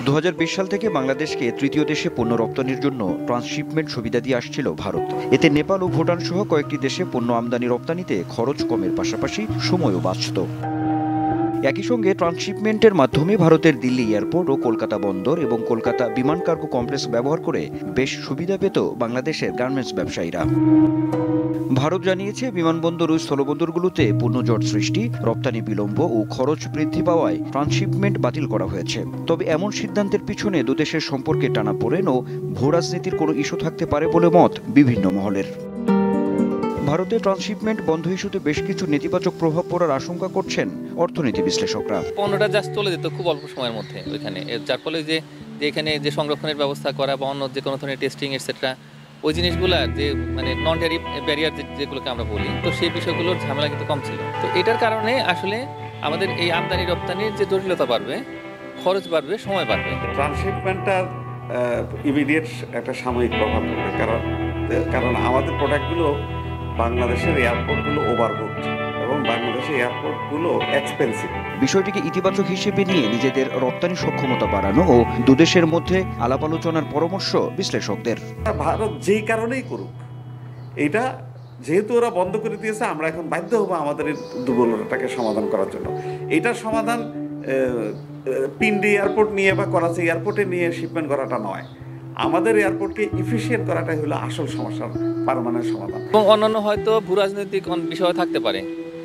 2020 সাল থেকে বাংলাদেশকে তৃতীয় দেশে পণ্য রপ্তানির জন্য ট্রান্সশিপমেন্ট সুবিধা দিয়ে আসছিল ভারত। এতে নেপাল ও ভুটান সহ কয়েকটি দেশে পণ্য আমদানি রপ্তানিতে খরচ কমের পাশাপাশি সময়ও বাঁচত। একই সঙ্গে ট্রান্সশিপমেন্টের মাধ্যমে ভারতের দিল্লি এয়ারপোর্ট ও কলকাতা বন্দর এবং কলকাতা বিমান কার্গো কমপ্লেক্স ব্যবহার করে বেশ সুবিধা পেত বাংলাদেশের গার্মেন্টস ব্যবসায়ীরা। ভারত জানিয়েছে, বিমানবন্দর ও স্থলবন্দরগুলোতে পণ্যজট সৃষ্টি, রপ্তানি বিলম্ব ও খরচ বৃদ্ধি পাওয়ায় ট্রান্সশিপমেন্ট বাতিল করা হয়েছে। তবে এমন সিদ্ধান্তের পিছনে দুদেশের সম্পর্কে টানাপোড়েন ও ভূরাজনীতির কোনো ইস্যু থাকতে পারে বলে মত বিভিন্ন মহলের। ভারতে ট্রান্সশিপমেন্ট বন্ধ ইস্যুতে বেশ কিছু নেতিবাচক প্রভাব পড়ার আশঙ্কা করছেন অর্থনীতি বিশ্লেষকরা। পণ্যটা জাস্ট চলে যেত খুব অল্প সময়ের মধ্যে ওইখানে, যার ফলে যে এখানে যে সংরক্ষণের ব্যবস্থা করা বা অন্য যে কোনো ধরনের টেস্টিং এটসেট্রা, ওই জিনিসগুলোর যে নন ট্যারিফ ব্যারিয়ার যেগুলোকে আমরা বলি, তো সেই বিষয়গুলোর ঝামেলা কিন্তু কম ছিল। তো এটার কারণে আসলে আমাদের এই আমদানি রপ্তানির যে জটিলতা বাড়বে, খরচ বাড়বে, সময় বাড়বে। ট্রান্সশিপমেন্টটার ইমিডিয়েট একটা সাময়িক প্রভাব পড়বে, কারণ আমাদের প্রোডাক্টগুলো বাংলাদেশের এয়ারপোর্টগুলো ওভারবুকড এবং বাংলাদেশের এয়ারপোর্টগুলো এক্সপেন্সিভ। বিষয়টিকে ইতিবাচক হিসেবে নিয়ে নিজেদের রপ্তানি সক্ষমতা বাড়ানো ও দুদেশের মধ্যে আলাপ আলোচনার পরামর্শ বিশ্লেষকদের। ভারত যেই কারণেই করুক, এটা যেহেতু ওরা বন্ধ করে দিয়েছে, আমরা এখন বাধ্য হবো আমাদের এই দুর্বলতাটাকে সমাধান করার জন্য। এটার সমাধান পিন্ডি এয়ারপোর্ট নিয়ে বা করাচি এয়ারপোর্টে নিয়ে শিপমেন্ট করাটা নয়, আমাদের এয়ারপোর্টকে ইফিশিয়েন্ট করাটাই হলো আসল সমস্যার পার্মানেন্ট সমাধান। এবং অন্যান্য হয়তো ভূরাজনৈতিক বিষয় থাকতে পারে,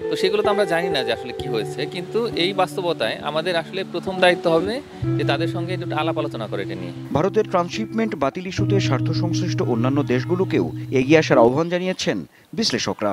তো সেগুলো তো আমরা জানি না যে আসলে কি হয়েছে, কিন্তু এই বাস্তবতায় আমাদের আসলে প্রথম দায়িত্ব হবে যে তাদের সঙ্গে একটু আলাপ আলোচনা করে এটা নিয়ে। ভারতের ট্রান্সশিপমেন্ট বাতিল ইস্যুতে স্বার্থ সংশ্লিষ্ট অন্যান্য দেশগুলোকেও এগিয়ে আসার আহ্বান জানিয়েছেন বিশ্লেষকরা।